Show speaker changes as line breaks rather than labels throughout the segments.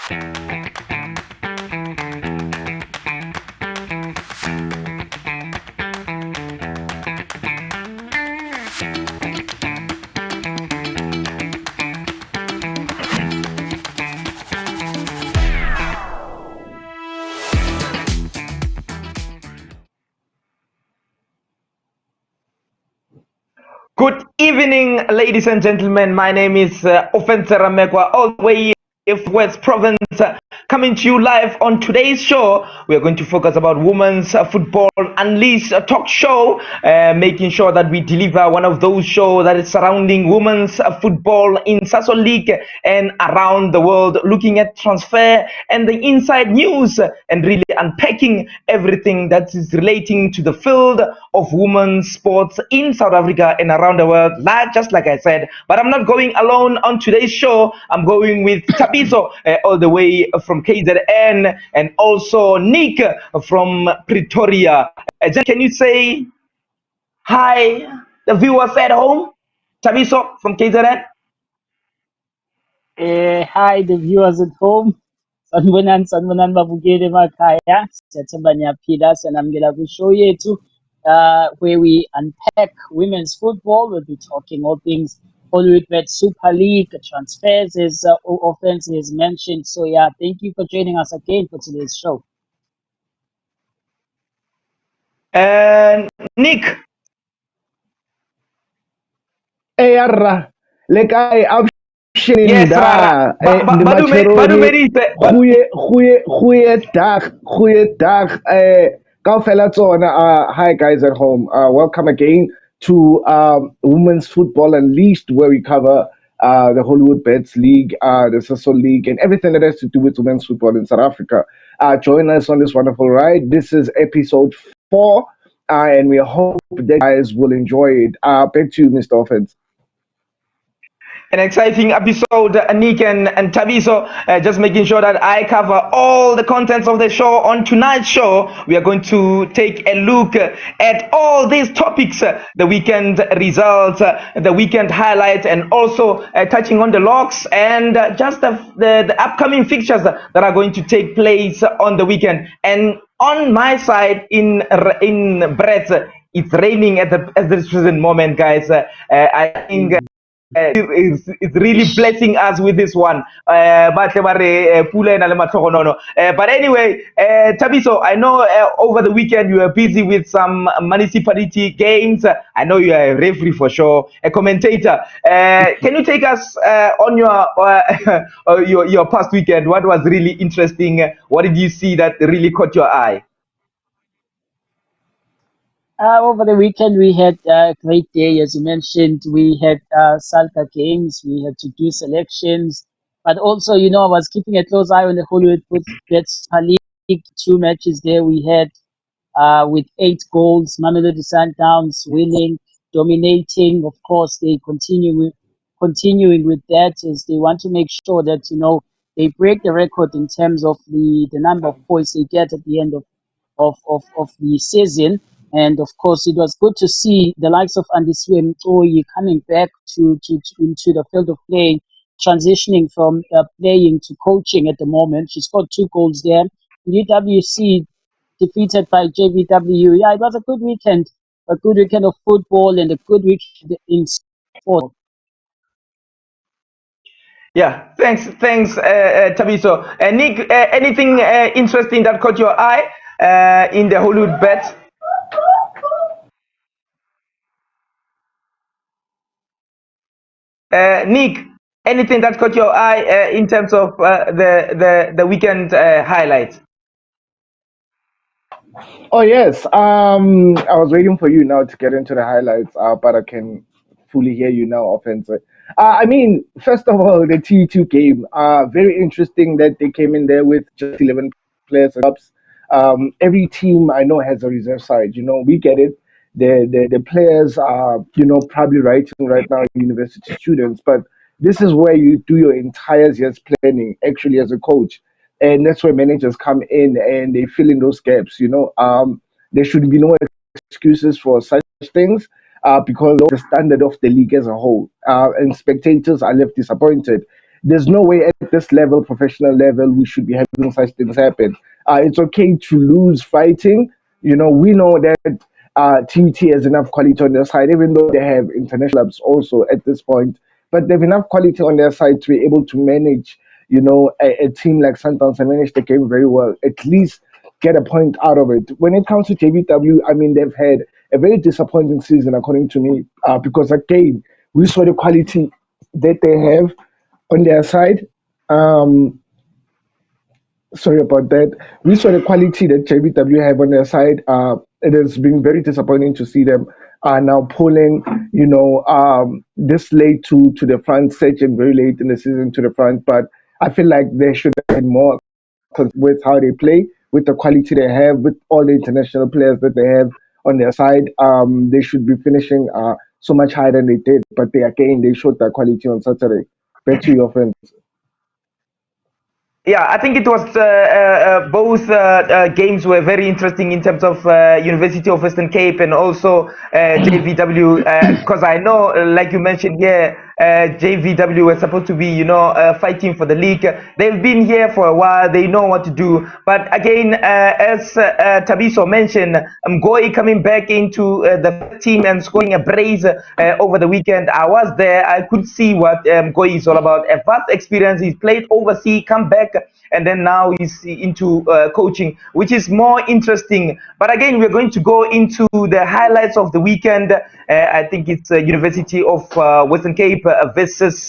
Good evening, ladies and gentlemen. My name is Offense Ramekwa, all the way from West Province, coming to you live on today's show. We are going to focus about women's football unleashed, a talk show, making sure that we deliver one of those shows that is surrounding women's football in Sasol League and around the world, looking at transfer and the inside news and really unpacking everything that is relating to the field of women's sports in South Africa and around the world, just like I said. But I'm not going alone on today's show. I'm going with Tabiso, all the way from KZN, and also Nick from Pretoria. Can you say hi, the viewers at home? Tabiso from KZN.
Hi, the viewers at home. Sanibonani babukeli emakhaya. Siyathemba niyaphila, siyanamukela kwishow yethu where we unpack women's football. We'll be talking all things Hollywood Super League, transfers as offense is mentioned. So yeah, thank you for joining us again for today's show.
And Nick.
Eyarra, le kae
Yes,
da
Badumeri.
goeie dag kaofela tsona. Hi guys at home, welcome again to Women's Football Unleashed, where we cover the Hollywood Bets League, the Sasol League, and everything that has to do with women's football in South Africa. Join us on this wonderful ride. This is episode 4, and we hope that you guys will enjoy it. Back to you, Mr. Offense.
An exciting episode, Nick and Tabiso, just making sure that I cover all the contents of the show. On tonight's show, we are going to take a look at all these topics, the weekend results, the weekend highlights, and also touching on the locks and just the upcoming fixtures that are going to take place on the weekend. And on my side in Brett, it's raining at this present moment, guys. I think it's really blessing us with this one. But anyway, Tabiso, I know over the weekend you were busy with some municipality games. I know you are a referee for sure, a commentator. Can you take us on your past weekend? What was really interesting? What did you see that really caught your eye?
Over the weekend, we had a great day. As you mentioned, we had Salka games, we had to do selections, but also, I was keeping a close eye on the Hollywood Bets League. 2 matches there we had with 8 goals. Mamelodi Sundowns winning, dominating. Of course, they continuing with that as they want to make sure that they break the record in terms of the number of points they get at the end of the season. And of course, it was good to see the likes of Andy Mtoyi coming back into the field of play, transitioning from playing to coaching at the moment. She scored 2 goals there. UWC defeated by JVW. Yeah, it was a good weekend of football and a good weekend in sport.
Yeah, thanks, Tabiso. Nick, anything interesting that caught your eye in the Hollywood bets? Nick, anything that caught your eye in terms of the weekend highlights?
Oh yes. I was waiting for you now to get into the highlights, but I can fully hear you now, offensive. I mean, first of all, the T2 game. Very interesting that they came in there with just 11 players and ups. Every team I know has a reserve side. We get it. The players are probably writing right now university students, but this is where you do your entire year's planning actually as a coach, and that's where managers come in and they fill in those gaps. There should be no excuses for such things, because of the standard of the league as a whole, and spectators are left disappointed. there's no way at this level, professional level, we should be having such things happen. It's okay to lose fighting. We know that TUT has enough quality on their side, even though they have international clubs also at this point. But they have enough quality on their side to be able to manage, a team like Sundowns and manage the game very well. At least get a point out of it. When it comes to JVW, I mean, they've had a very disappointing season, according to me, because again, we saw the quality that they have on their side. Um, Sorry about that. We saw the quality that JBW have on their side. It has been very disappointing to see them now pulling, this late to the front, such and very late in the season to the front. But I feel like they should have had more with how they play, with the quality they have, with all the international players that they have on their side. They should be finishing so much higher than they did. But they showed that quality on Saturday. Back to your friends.
Yeah, I think it was both games were very interesting in terms of University of Western Cape and also JVW, because I know, like you mentioned here, JVW were supposed to be, fighting for the league. They've been here for a while. They know what to do. But again, as Tabiso mentioned, Mgoy coming back into the team and scoring a brace over the weekend. I was there. I could see what Mgoy is all about. A vast experience. He's played overseas, come back, and then now he's into coaching, which is more interesting. But again, we're going to go into the highlights of the weekend. I think it's University of Western Cape versus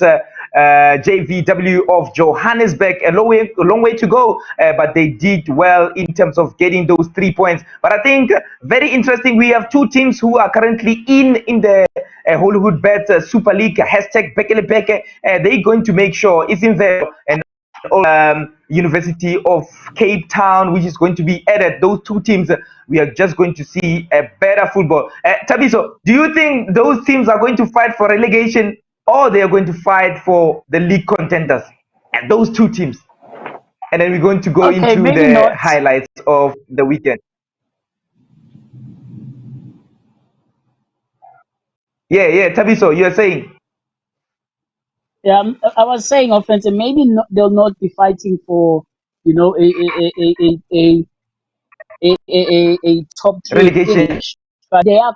JVW of Johannesburg. A long way to go, but they did well in terms of getting those 3 points. But I think very interesting. We have two teams who are currently in the Hollywood Bet Super League hashtag Bekele Beke. They're going to make sure it's in there, and University of Cape Town, which is going to be added. Those two teams, we are just going to see a better football. Tabiso, do you think those teams are going to fight for relegation, or they are going to fight for the league contenders? And those two teams. And then we're going to go
Okay,
into
maybe
the
not.
highlights of the weekend. Yeah, yeah, Tabiso, you're saying
I was saying offensive. Maybe not, they'll not be fighting for a top three
relegation.
finish, but they are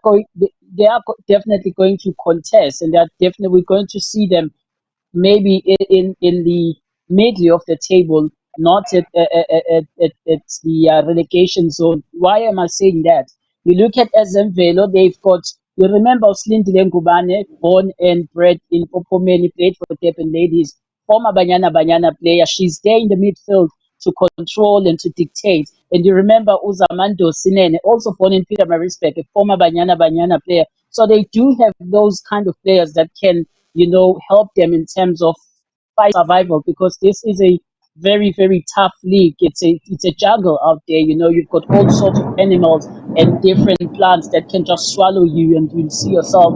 definitely going to contest, and they're definitely going to see them maybe in the middle of the table, not at the relegation zone. Why am I saying that? You look at Velo, they've got, you remember Slindile Ngubane, born and bred in Popomeni, played for Durban Ladies, former Banyana Banyana player. She's there in the midfield to control and to dictate. And you remember Uzamando Sinene, also born in Peter Marisbeck, a former Banyana Banyana player. So they do have those kind of players that can, help them in terms of fight survival, because this is a very, very tough league. It's a jungle out there. You've got all sorts of animals and different plants that can just swallow you, and you'll see yourself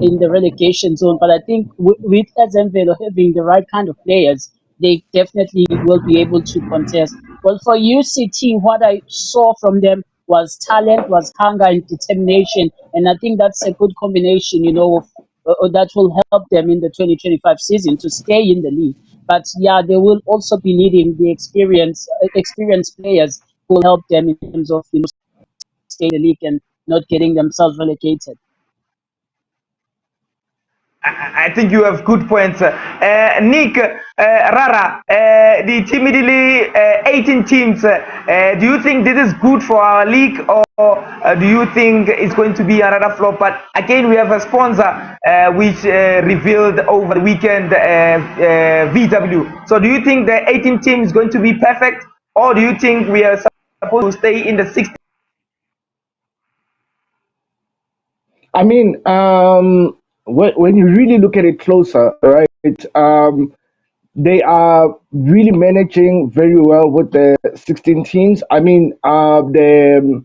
in the relegation zone. But I think with Ezemvelo having the right kind of players, they definitely will be able to contest. Well, for UCT, what I saw from them was talent, was hunger and determination, and I think that's a good combination, of that will help them in the 2025 season to stay in the league. But yeah, they will also be needing the experienced players who will help them in terms of stay in the league and not getting themselves relegated.
I think you have good points. Nick, Rara, the timidly 18 teams, do you think this is good for our league, or do you think it's going to be another flop? But again, we have a sponsor which revealed over the weekend VW. So do you think the 18 team is going to be perfect, or do you think we are supposed to stay in the 16?
I mean, when you really look at it closer, right? They are really managing very well with the 16 teams. I mean, the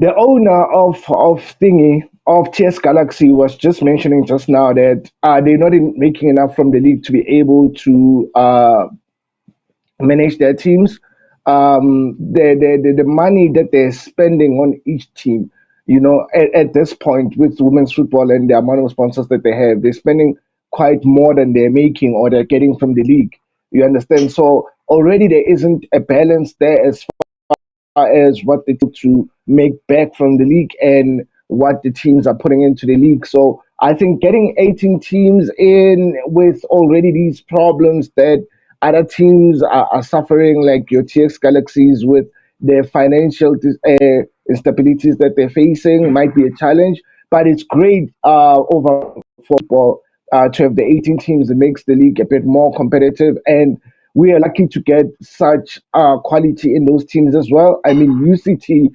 owner of Thingy of TS Galaxy was just mentioning just now that they're not making enough from the league to be able to manage their teams. The money that they're spending on each team, at this point with women's football and the amount of sponsors that they have, they're spending quite more than they're making or they're getting from the league. You understand? So already there isn't a balance there as as what they took to make back from the league and what the teams are putting into the league. So I think getting 18 teams in with already these problems that other teams are suffering, like your TX Galaxies with their financial instabilities that they're facing, might be a challenge. But it's great overall for football to have the 18 teams. It makes the league a bit more competitive, and we are lucky to get such quality in those teams as well. I mean, UCT,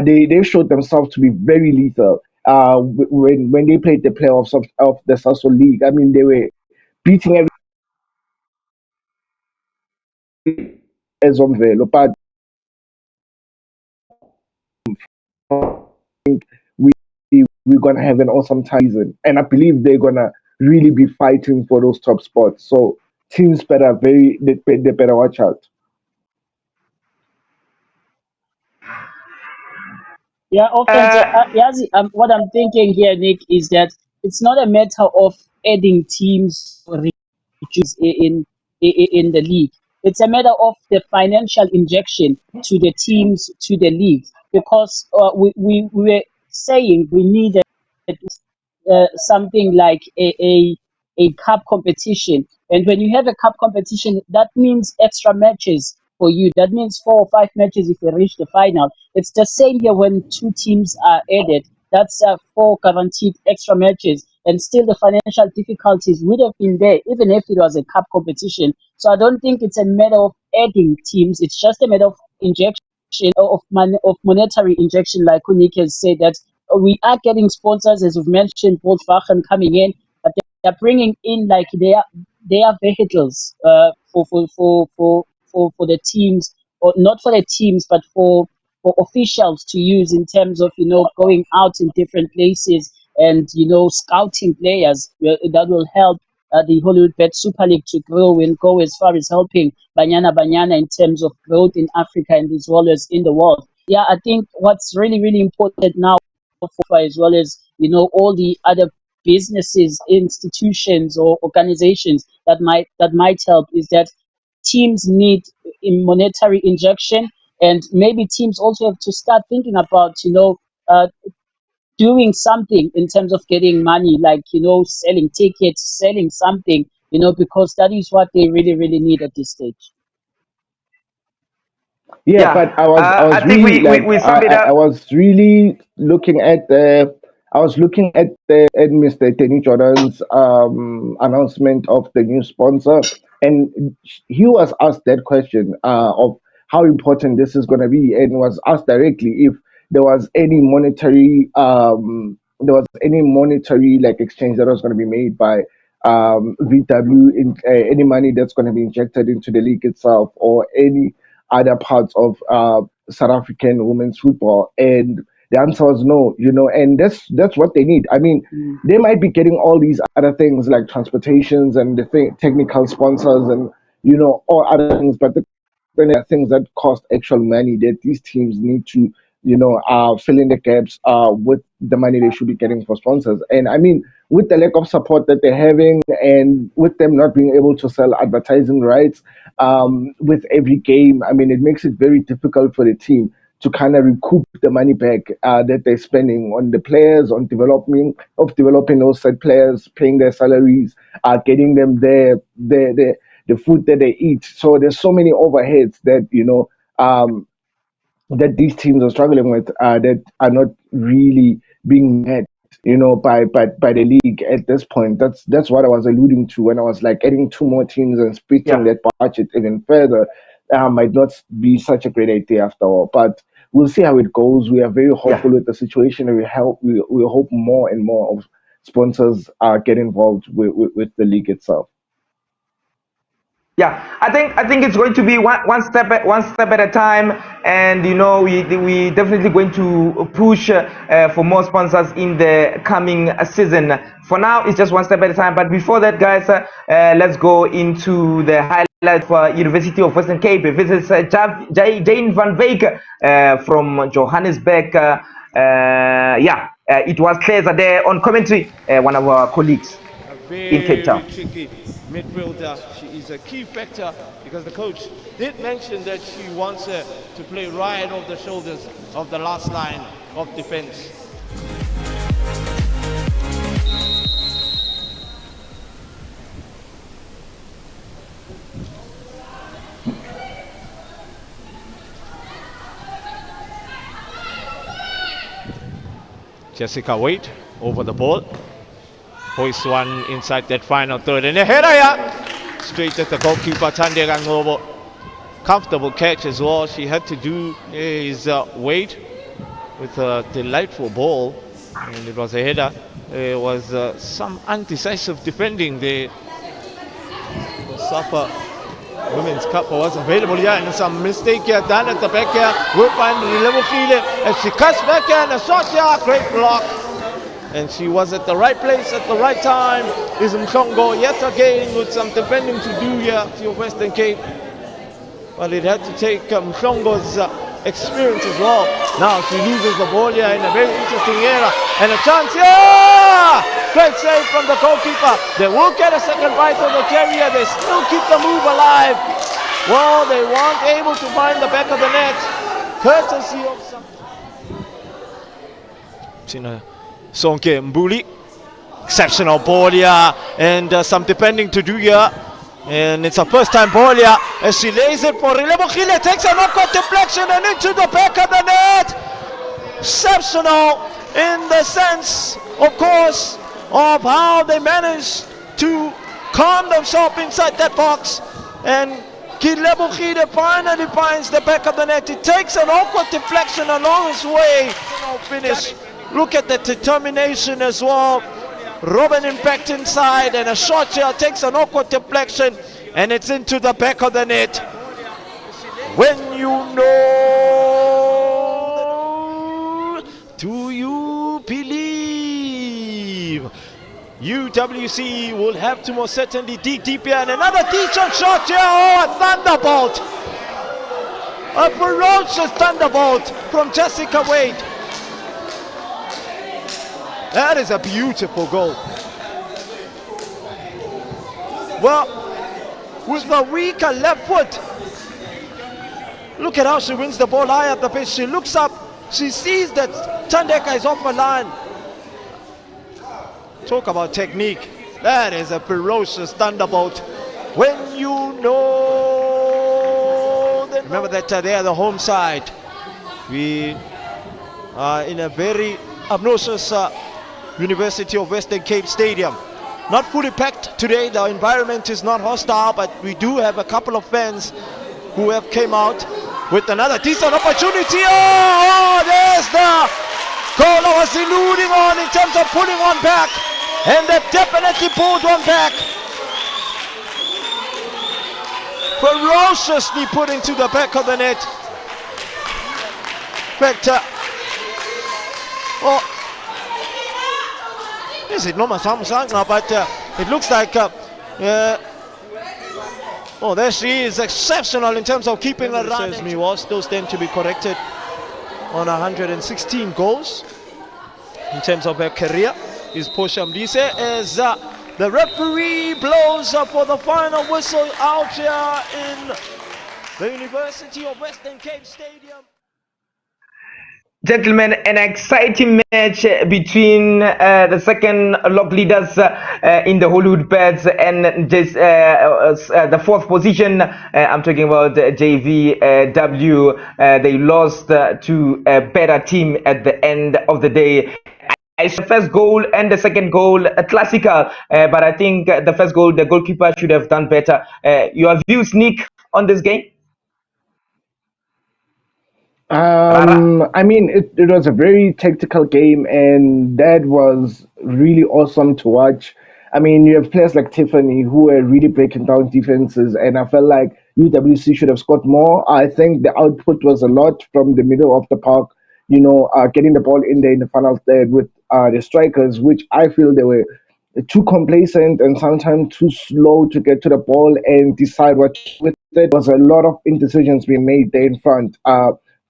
they showed themselves to be very lethal when they played the playoffs of the Sasol League. I mean, they were beating every as on Velo, but we we're gonna have an awesome time season, and I believe they're gonna really be fighting for those top spots. So teams better they better watch out.
Yeah, offense.
Uh,
Yazi, what I'm thinking here, Nick, is that it's not a matter of adding teams or reduce in the league. It's a matter of the financial injection to the teams to the league, because we were saying we needed something like a cup competition. And when you have a cup competition, that means extra matches for you. That means 4 or 5 matches if you reach the final. It's the same here when two teams are added. That's four guaranteed extra matches. And still, the financial difficulties would have been there, even if it was a cup competition. So I don't think it's a matter of adding teams. It's just a matter of injection of monetary injection, like Kunik has said, that we are getting sponsors, as we've mentioned, Volkswagen coming in, but they're bringing in like their vehicles for the teams, or not for the teams, but for officials to use in terms of going out in different places and scouting players. That will help the Hollywood Bet Super League to grow and go as far as helping Banyana Banyana in terms of growth in Africa and as well as in the world. Yeah, I think what's really, really important now for as well as all the other businesses, institutions, or organizations that might help is that teams need a monetary injection, and maybe teams also have to start thinking about uh, doing something in terms of getting money, like selling tickets, selling something, because that is what they really, really need at this stage.
Yeah, but
yeah,
I was
I think
really
we sum it
I
up.
was really looking at at Mr. Tenny Jordan's announcement of the new sponsor, and he was asked that question of how important this is going to be, and was asked directly if there was any monetary like exchange that was going to be made by VW in any money that's going to be injected into the league itself or any other parts of South African women's football? And the answer was no, and that's what they need. I mean,
Mm.
they might be getting all these other things like transportations and technical sponsors and all other things, but then there are things that cost actual money that these teams need to fill in the gaps with the money they should be getting for sponsors. And I mean, with the lack of support that they're having and with them not being able to sell advertising rights with every game, I mean, it makes it very difficult for the team to kind of recoup the money back that they're spending on the players, on developing those said players, paying their salaries, getting them the food that they eat. So there's so many overheads that that these teams are struggling with that are not really being met, by the league at this point. That's what I was alluding to when I was like adding two more teams and splitting
Yeah,
that budget even further. Might not be such a great idea after all, but we'll see how it goes. We are very
yeah.
hopeful with the situation, and we hope more and more of sponsors get involved with the league itself.
Yeah, I think it's going to be one step at a time, and we definitely going to push for more sponsors in the coming season. For now, it's just one step at a time. But before that, guys, let's go into the highlight for University of Western Cape. Visits Jane van Veek from Johannesburg. Yeah, it was Claire there on commentary, one of our colleagues. in Cape
very
Town.
tricky midfielder. She is a key factor because the coach did mention that she wants her to play right off the shoulders of the last line of defense. Jessica Wade over the ball. Hoist one inside that final third. And a header, yeah! Straight at the goalkeeper, Tande Rangobo. Comfortable catch as well. She had to do is Wade with a delightful ball. And it was a header. There was some undecisive defending there. The Safa Women's Cup was available here, and some mistake here done at the back here. We'll find Relevokile as she cuts back here and a shot here. Great block. And she was at the right place at the right time. Is Mhlongo yet again with some defending to do here to your Western Cape. Well, it had to take Mhlongo's experience as well. Now she loses the ball here in a very interesting era. And a chance here! Great save from the goalkeeper. They will get a second bite of the carrier. They still keep the move alive. Well, they weren't able to find the back of the net. Courtesy of some... Sonke Mbuli. Exceptional ball here. And some defending to do here. And it's a first time ball here as she lays it for Relevokile. Takes a knock-out deflection and into the back of the net. Exceptional in the sense, of course, of how they managed to calm themselves inside that box. And Relevokile finally finds the back of the net. It takes an awkward deflection along its way. Finish. Look at the determination as well. Robin Unpacked inside, and a shot here takes an awkward deflection, and it's into the back of the net. When you know, do you believe? UWC will have to most certainly dig deep here, and another decent shot here. Oh, a thunderbolt! A ferocious thunderbolt from Jessica Wade. That is a beautiful goal. Well, with the weaker left foot, look at how she wins the ball high up the pitch. She looks up, she sees that Tandeka is off the line. Talk about technique. That is a ferocious thunderbolt. When you know that. Remember that they are the home side. We are in a very obnoxious University of Western Cape Stadium. Not fully packed today, the environment is not hostile, but we do have a couple of fans who have came out with another decent opportunity. Oh, there's the goal I was alluding on in terms of pulling one back, and they definitely pulled one back. Ferociously put into the back of the net. In fact, is it Noma Samsung now? But it looks like oh, there she is, exceptional in terms of keeping her run. Serves me well, still stand to be corrected on 116 goals in terms of her career. Is Portia Mdise as the referee blows for the final whistle out here in the University of Western Cape Stadium.
Gentlemen, an exciting match between the second log leaders in the Hollywood Beds and just the fourth position. I'm talking about JVW. They lost to a better team at the end of the day. The first goal and the second goal classical, but I think the first goal, the goalkeeper should have done better. Your views, Nick, on this game?
I mean, it was a very tactical game, and that was really awesome to watch. I mean, you have players like Tiffany who are really breaking down defenses, and I felt like UWC should have scored more. I think the output was a lot from the middle of the park, getting the ball in there in the final third with the strikers, which I feel they were too complacent and sometimes too slow to get to the ball and decide what to do with it. There was a lot of indecisions being made there in front.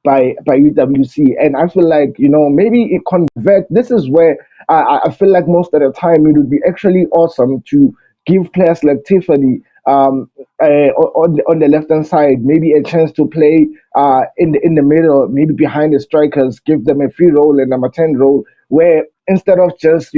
by UWC, and I feel like maybe it convert. This is where I feel like most of the time it would be actually awesome to give players like Tiffany on the left hand side maybe a chance to play in the middle, maybe behind the strikers, give them a free role and number 10 role, where instead of just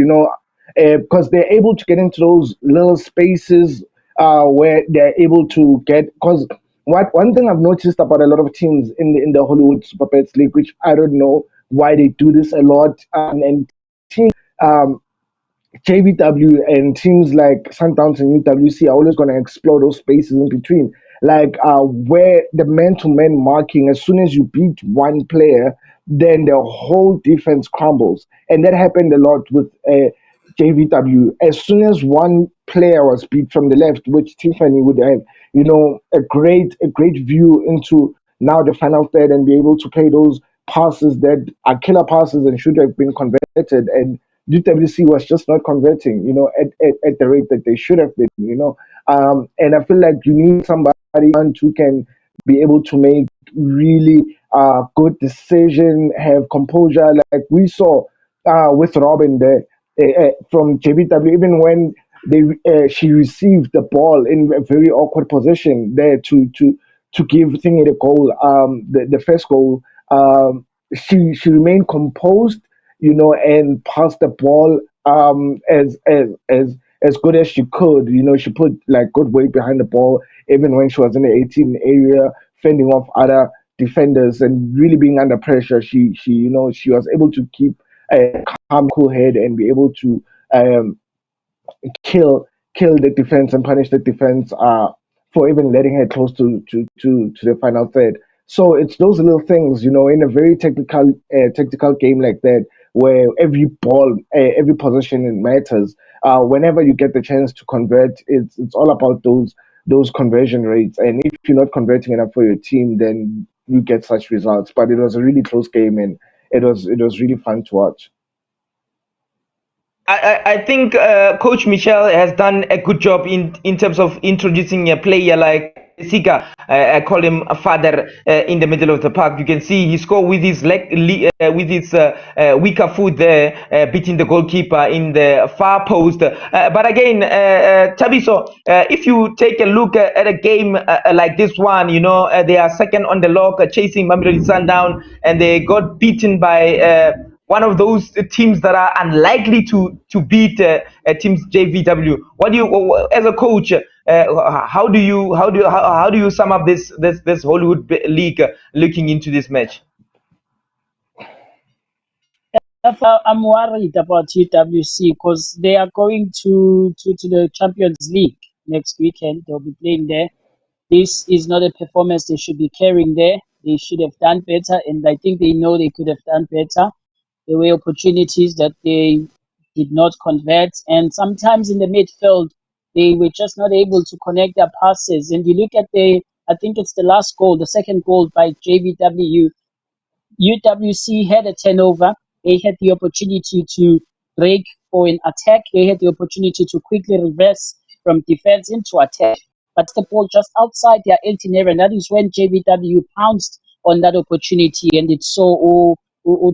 because they're able to get into those little spaces where they're able to get because what one thing I've noticed about a lot of teams in the Hollywood Super Pets League, which I don't know why they do this a lot, and teams um, JVW and teams like Sundowns and UWC are always going to explore those spaces in between. Like where the man to man marking, as soon as you beat one player, then the whole defense crumbles. And that happened a lot with JVW. As soon as one player was beat from the left, which Tiffany would have, a great view into now the final third and be able to play those passes that are killer passes and should have been converted. And UWC was just not converting, at the rate that they should have been. And I feel like you need somebody who can be able to make really good decision, have composure, like we saw with Robin there from JBW, even when she received the ball in a very awkward position there to give Thingy the goal, the first goal. She remained composed, and passed the ball as good as she could. She put like good weight behind the ball, even when she was in the 18 area, fending off other defenders and really being under pressure. She was able to keep a calm, cool head and be able to um, kill kill the defense and punish the defense for even letting her close to the final third. So it's those little things, in a very tactical game like that, where every ball, every possession it matters. Whenever you get the chance to convert, it's all about those conversion rates. And if you're not converting enough for your team, then you get such results. But it was a really close game, and it was really fun to watch.
I think Coach Michel has done a good job in terms of introducing a player like Sika. I call him a father in the middle of the park. You can see he scored with his with his weaker foot there, beating the goalkeeper in the far post. But again, Tabiso, if you take a look at a game like this one, they are second on the log, chasing Mamelodi Sundown, and they got beaten by. One of those teams that are unlikely to beat teams JVW. What do you, as a coach, how do you sum up this Hollywood league looking into this match?
I'm worried about UWC because they are going to the Champions League next weekend. They'll be playing there. This is not a performance they should be carrying there. They should have done better, and I think they know they could have done better. There were opportunities that they did not convert, and sometimes in the midfield, they were just not able to connect their passes. And you look at I think it's the last goal, the second goal by JVW. UWC had a turnover. They had the opportunity to break for an attack. They had the opportunity to quickly reverse from defense into attack. But the ball just outside their 18 area. And that is when JVW pounced on that opportunity. And it saw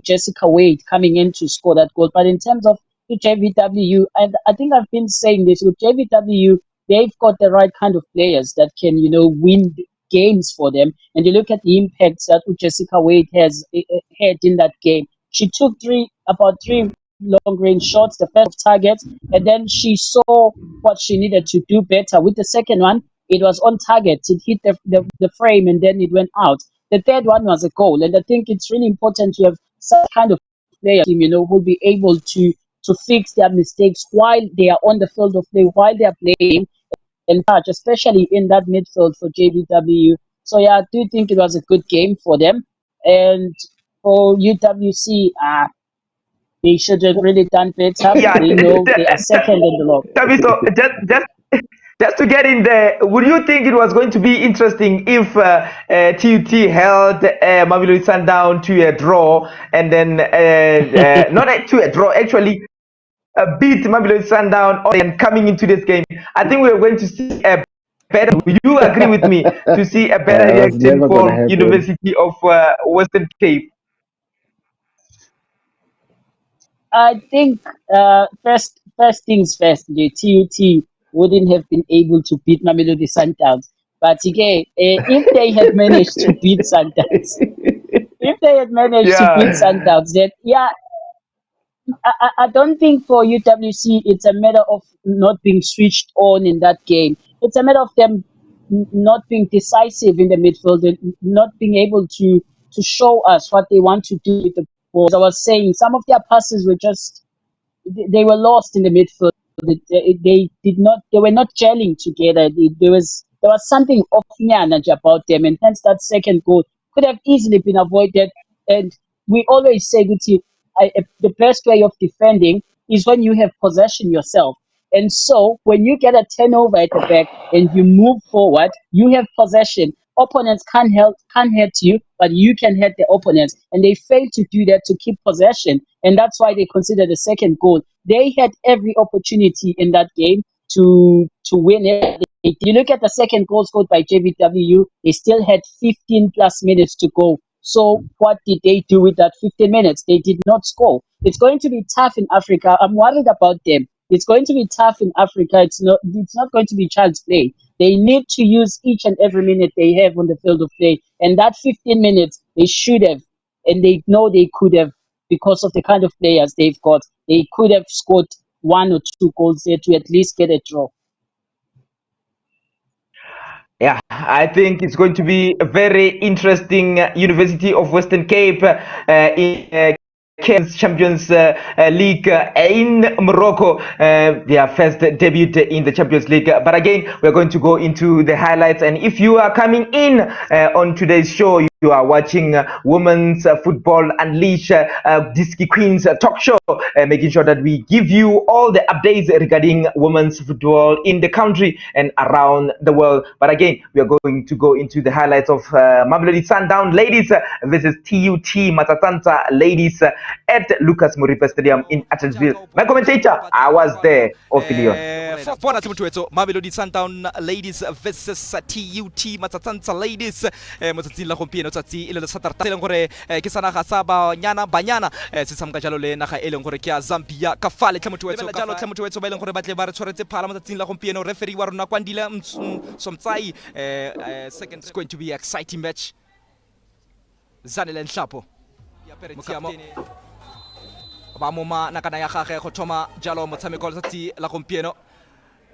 Jessica Wade coming in to score that goal. But in terms of the JVW, and I think I've been saying this with JVW, they've got the right kind of players that can, win games for them. And you look at the impacts that Jessica Wade has had in that game. She took about three long range shots, the first target, and then she saw what she needed to do better. With the second one, it was on target. It hit the frame and then it went out. The third one was a goal. And I think it's really important to have such kind of player team, who'll be able to fix their mistakes while they are on the field of play, while they are playing and touch, especially in that midfield for JVW. So yeah, I do think it was a good game for them. And for UWC, they should have really done better.
Yeah,
They know they are second in the log.
Tabiso, just to get in there, would you think it was going to be interesting if TUT held Mamelodi Sundown to a draw and then to a draw, actually beat Mamelodi Sundown and coming into this game? I think we are going to see a better. You agree with me to see a better
That's
reaction
never gonna
from
happen.
University of Western Cape?
I think first things first, the TUT wouldn't have been able to beat Mamelodi Sundowns. But again, if they had managed to beat Sundowns, if they had managed to beat
Yeah,
Sundowns, then yeah, I don't think for UWC it's a matter of not being switched on in that game. It's a matter of them not being decisive in the midfield and not being able to show us what they want to do with the ball. As I was saying, some of their passes were just they were lost in the midfield. They did not. They were not gelling together. There was something off Nyanaja about them, and hence that second goal could have easily been avoided. And we always say, Guti, the best way of defending is when you have possession yourself. And so when you get a turnover at the back and you move forward, you have possession. Opponents can't hurt you, but you can hurt the opponents. And they failed to do that to keep possession. And that's why they considered the second goal. They had every opportunity in that game to win it. You look at the second goal scored by JVW, they still had 15 plus minutes to go. So what did they do with that 15 minutes? They did not score. It's going to be tough in Africa. I'm worried about them. It's going to be tough in Africa. It's not going to be child's play. They need to use each and every minute they have on the field of play. And that 15 minutes, they should have, and they know they could have, because of the kind of players they've got. They could have scored one or two goals there to at least get a draw.
yeah. I think it's going to be a very interesting University of Western Cape in Champions League in Morocco, their first debut in the Champions League. But again, we're going to go into the highlights. And if you are coming in on today's show, you are watching Women's Football Unleash, Disky Queens talk show, making sure that we give you all the updates regarding women's football in the country and around the world. But again, we are going to go into the highlights of Mamelodi Sundown ladies versus TUT Matatanta ladies at Lucas Moripe Stadium in Athensville. My commentator, I was there, Ophilion.
Bona timu tuetso Mamelodi Sundown ladies versus TUT Matsatsansa ladies motsatsing la gompieno tsatsi ile le satarta le gore ke sana ga sa banyana se samka jalo le naga e leng gore ke ya Zambia ka fale tlamotuetso jalo tlamotuetso ba ile gore ba tle ba re tshwaretse phala motsatsing la gompieno referee wa rona kwandile somtsai second is going to be an exciting match. Zanele Nhlapo ya Peretiamo ba moma nakana ya gage go thoma jalo motshameko tsatsi la gompieno.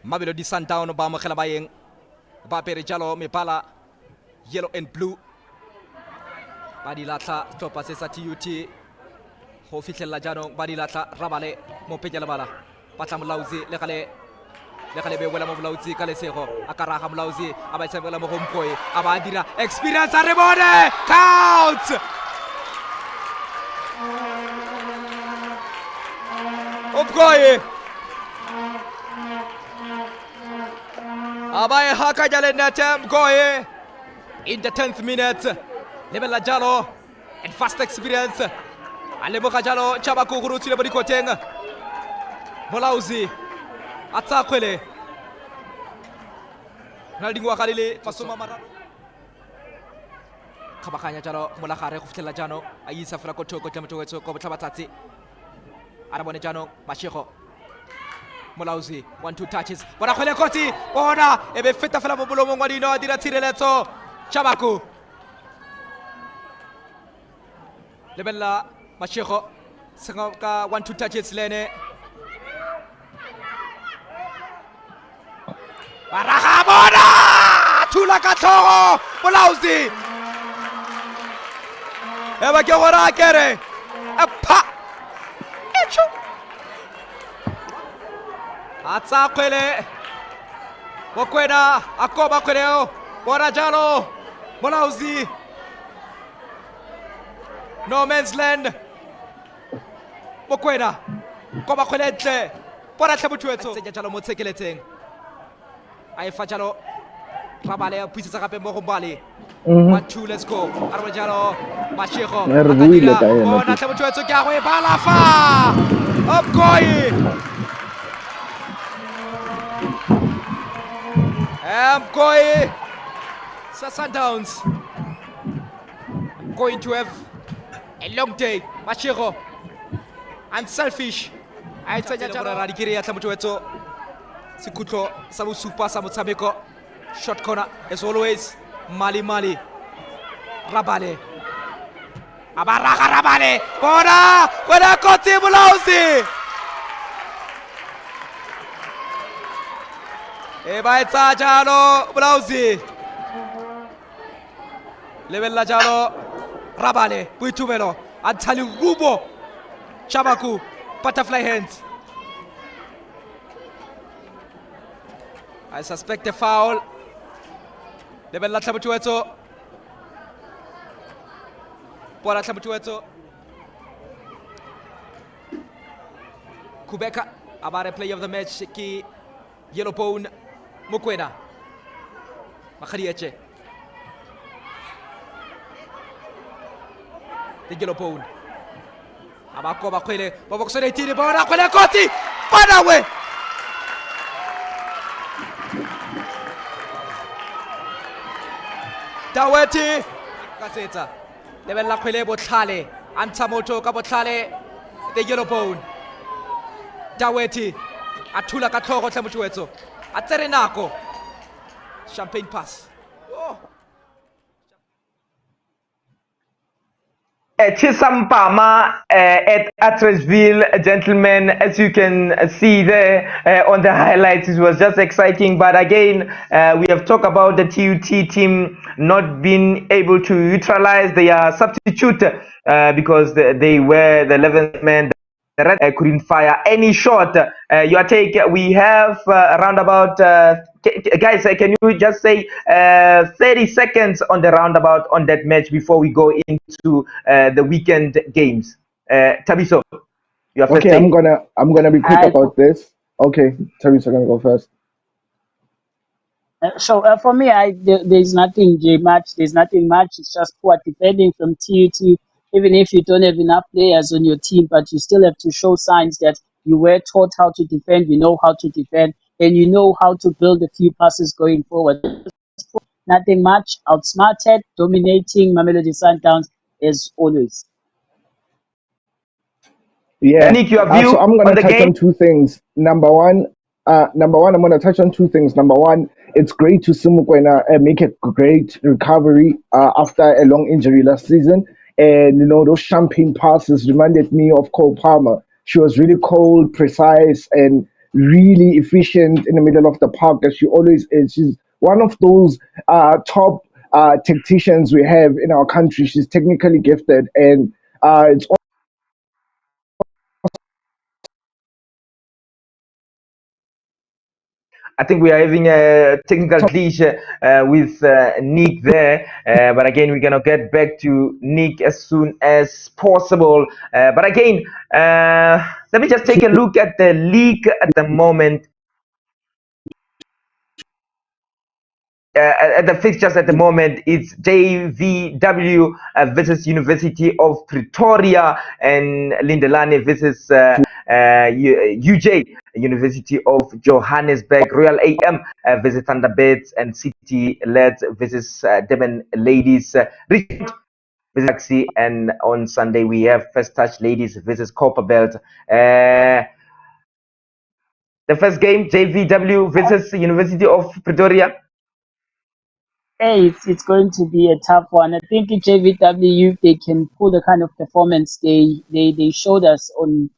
Mamelodi Sundown ba mogela baeng ba pere jalo mebala yellow and blue ba di latla topa se sa TUT go fitlhela jaanong ba di latla rabale mo penyela bala ba tla molauzi le gale be wela mo molauzi ka lesego a ka raga molauzi a ba tshamela mo gompoi a ba dira experience a re bone count Opgoye Abaye haka jale natem Goye in the 10th minute. Lebela jalo and fast experience. Aleboka jalo chaba kuguru tile bodi koteng. Molauzi atsakwele. Naldingwa kalile fasoma mara. Kabakanya jalo molagare go fitlela jano a isa fela ko thoko tlametso go botlha batsatsi. Arabone jano Mashego Molauzi 1-2 touches bona khwele koti bona ebe feta fela mo bolomong wa dino a dira tshireletso Chabaku lebella Mashego senga ka 1-2 touches lene Baraga bona thula ka tlhogo Molauzi eba ke gora kere apa Atsakwele Mokwena akoba kweleo bona jalo Molauzi no man's land Mokwena koba kweletle bona tlhabotuetso tse jalo mo tshekeletseng a efa jalo rabale a puisitsa gape mo go bale 1-2 let's go arwa jalo Mashego bona tlhabotuetso ke a go e balafa Opgoye Mkoi Sundowns going to have a long day. Machiro, unselfish. I tell you, Radikiri at Samutueto, Sikuto, Samu Super, Samu Sameko, short corner as always. Mali Rabale. Abaraka Rabale, Kona Koti Bulausi. Ebaitsa Jalo Bulausi. Level la Jalo Rabale, Puitumelo, Antali Rubo, Chabaku, butterfly hands. I suspect a foul. Level la Chabutueto. Bora Chabutueto. Kubeka, about a play of the match, ki Yellow Bone, Mukwena. Makariache. The Yellow Bone. Abako Bakwele, Boboxone Tini Bona Kwele Koti, Panawe. Daweti Kaseta. Level la Kwele Botale, Antamoto Kabotale, the Yellow Bone. Daweti, Atula Katoko Tamutueto, Aterenako, champagne pass. Oh.
Chisampama at Atresville, gentlemen, as you can see there on the highlights, it was just exciting. But again, we have talked about the TUT team not being able to neutralize their substitute because they were the 11th man. The Red couldn't fire any shot. Your take, we have around about, guys, can you just say 30 seconds on the roundabout on that match before we go into the weekend games? Tabiso, your first
Okay,
take.
I'm gonna be quick about this. Okay, Teresa gonna go first.
For me, there's nothing much. There's nothing much. It's just poor defending from TUT. Even if you don't have enough players on your team, but you still have to show signs that you were taught how to defend, you know how to defend, and you know how to build a few passes going forward. Nothing much. Outsmarted, dominating Mamelodi Sundowns as always.
Yeah.
Nick, your
So
view
I'm
on
gonna
the
touch
game?
on two things. Number one, I'm gonna touch on two things. Number one, it's great to see Mukwena make a great recovery after a long injury last season. And those champagne passes reminded me of Cole Palmer. She was really cold, precise, and really efficient in the middle of the park, as she always is. She's one of those top tacticians we have in our country. She's technically gifted, and it's
I think we are having a technical glitch with Nick there. But again, we're going to get back to Nick as soon as possible. But again, let me just take a look at the league at the moment. At the fixtures at the moment, it's JVW versus University of Pretoria and Lindelani versus UJ, University of Johannesburg, Royal AM versus Thunderbirds, and City Lads versus Durban Ladies. Richmond versus Taxi, and on Sunday we have First Touch Ladies versus Copperbelt. The first game, JVW versus University of Pretoria.
Hey, it's going to be a tough one. I think in JVW they can pull the kind of performance they showed us on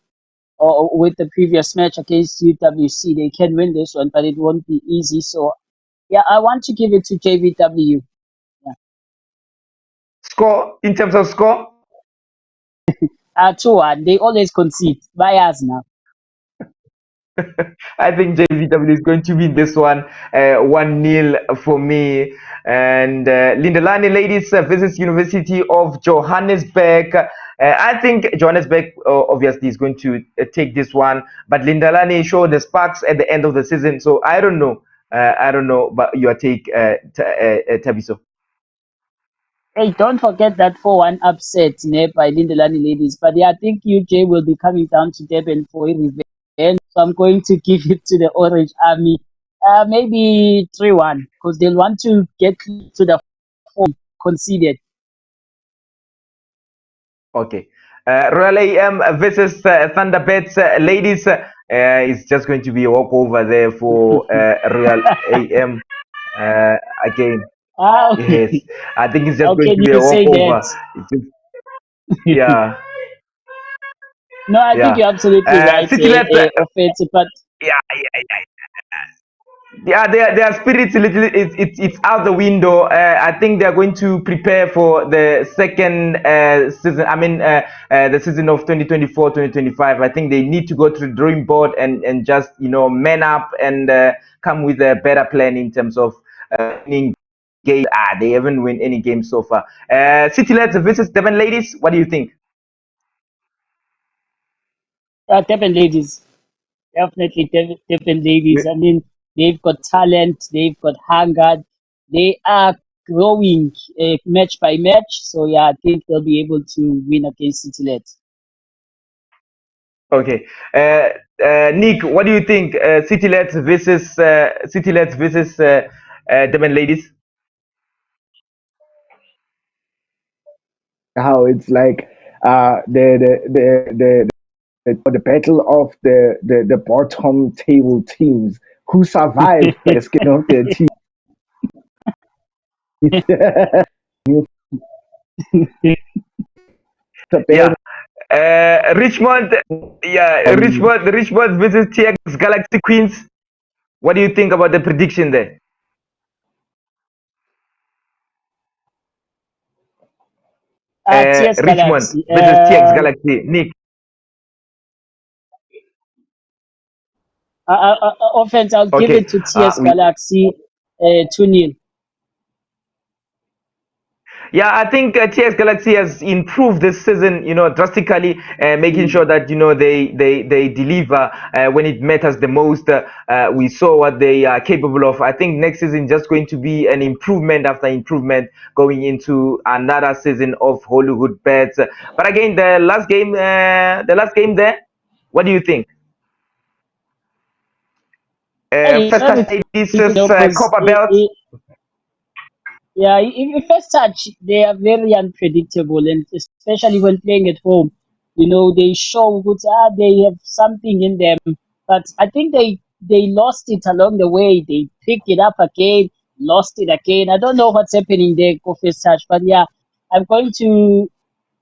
or with the previous match against UWC. They can win this one, but it won't be easy. So yeah, I want to give it to JVW. Yeah.
Score, in terms of score?
2-1. They always concede. Bias now.
I think JVW is going to win this one 1-0 for me. And Lindelani Ladies versus University of Johannesburg. I think Johannesburg obviously is going to take this one, but Lindelani showed the sparks at the end of the season, so I don't know. I don't know, but your take, Tabiso.
Hey, don't forget that 4-1 upset by Lindelani Ladies. But yeah, I think UJ will be coming down to Durban for a revenge. So I'm going to give it to the Orange Army. Maybe 3-1 because they'll want to get to the home conceded.
Okay. Royal AM versus Thunderbirds. Ladies, it's just going to be a walkover there for Royal AM again.
Okay.
Yes, I think it's just
How
going
can
to be a
you say
walkover.
that?
It's just, yeah,
No, I think
yeah.
you're absolutely right,
City Lads,
offensive, but
yeah, yeah, yeah, their spirits a little it's out the window. I think they're going to prepare for the second season. I mean, the season of 2024-2025. I think they need to go to the drawing board and just man up and come with a better plan in terms of winning games. They haven't win any games so far. City Lads versus Devon Ladies. What do you think?
Devon ladies, definitely Devon ladies. I mean, they've got talent, they've got hunger, they are growing match by match. So yeah, I think they'll be able to win against City Leeds.
Okay. Nick, what do you think? City Lads versus Devon Ladies.
How it's like the battle of the bottom table teams who survive by the skin of their teeth. The
Yeah.
bad
Richmond. Yeah.
um,
Richmond versus TX Galaxy Queens. What do you think about the prediction there?
TS
Richmond
Galaxy.
versus TX Galaxy. Nick.
Offense, I'll give
Okay.
it to TS
We
Galaxy 2-0.
Yeah, I think TX Galaxy has improved this season, drastically, making
Mm.
sure that they deliver when it matters the most. We saw what they are capable of. I think next season just going to be an improvement after improvement going into another season of Hollywood bets. But again, the last game there, what do you think?
Hey,
First touch
everything,
ladies
because
Copper Belt.
yeah, in first touch, they are very unpredictable, and especially when playing at home, they show good, they have something in them. But I think they lost it along the way. They picked it up again, lost it again. I don't know what's happening there for first touch, but yeah, I'm going to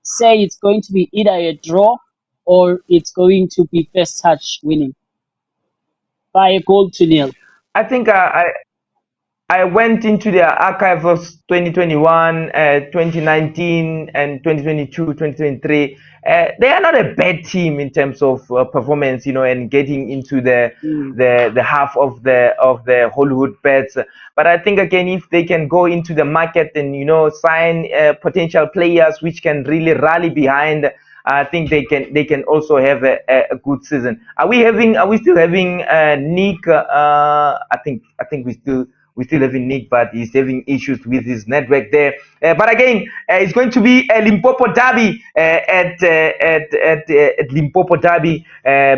say it's going to be either a draw or it's going to be first touch winning by a goal to nil.
I think I went into their archive of 2021, 2019, and 2022, 2023. They are not a bad team in terms of performance, and getting into
Mm.
the half of the Hollywood bets. But I think again, if they can go into the market and sign potential players which can really rally behind, I think they can also have a good season. Are we still having Nick? I think we still having Nick, but he's having issues with his network there. But again, it's going to be a Limpopo derby at Limpopo derby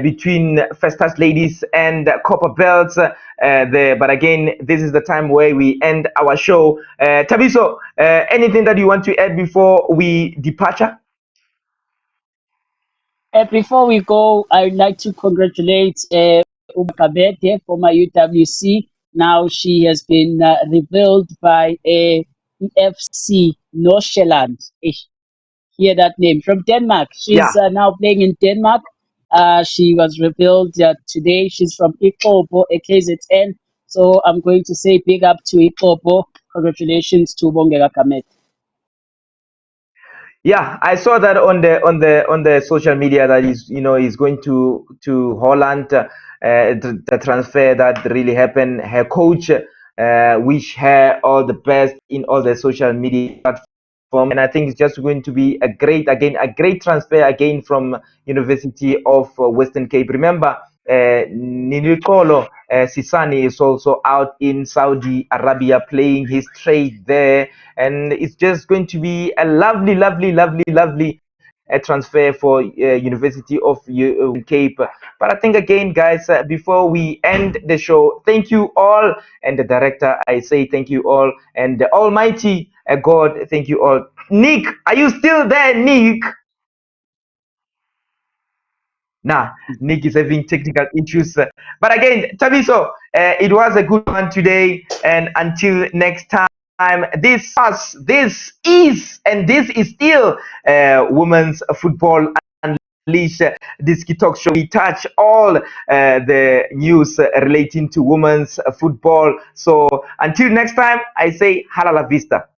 between Festus Ladies and Copper Belts. There, but again, this is the time where we end our show. Tabiso, anything that you want to add before we departure?
Before we go, I'd like to congratulate Kabete, former UWC. Now she has been revealed by EFC Nordsjælland. Hear that name from Denmark. She's
Yeah.
now playing in Denmark. She was revealed today. She's from Ikobo, a KZN. So I'm going to say big up to Ikobo. Congratulations to Bongega Kamet.
Yeah, I saw that on the social media that he's going to Holland. The transfer that really happened. Her coach wish her all the best in all the social media platform, and I think it's just going to be a great transfer again from University of Western Cape. Remember, Nilikolo Sisani is also out in Saudi Arabia playing his trade there, and it's just going to be a lovely, lovely, lovely, lovely a transfer for University of Cape. But I think again, guys, before we end the show, thank you all, and the director, I say thank you all, and the Almighty God, thank you all. Nick, are you still there, Nick? Nah, Nick is having technical issues. But again, Tabiso, it was a good one today. And until next time, this is still Women's Football Unleashed. This Key Talk Show. We touch all the news relating to women's football. So until next time, I say halala vista.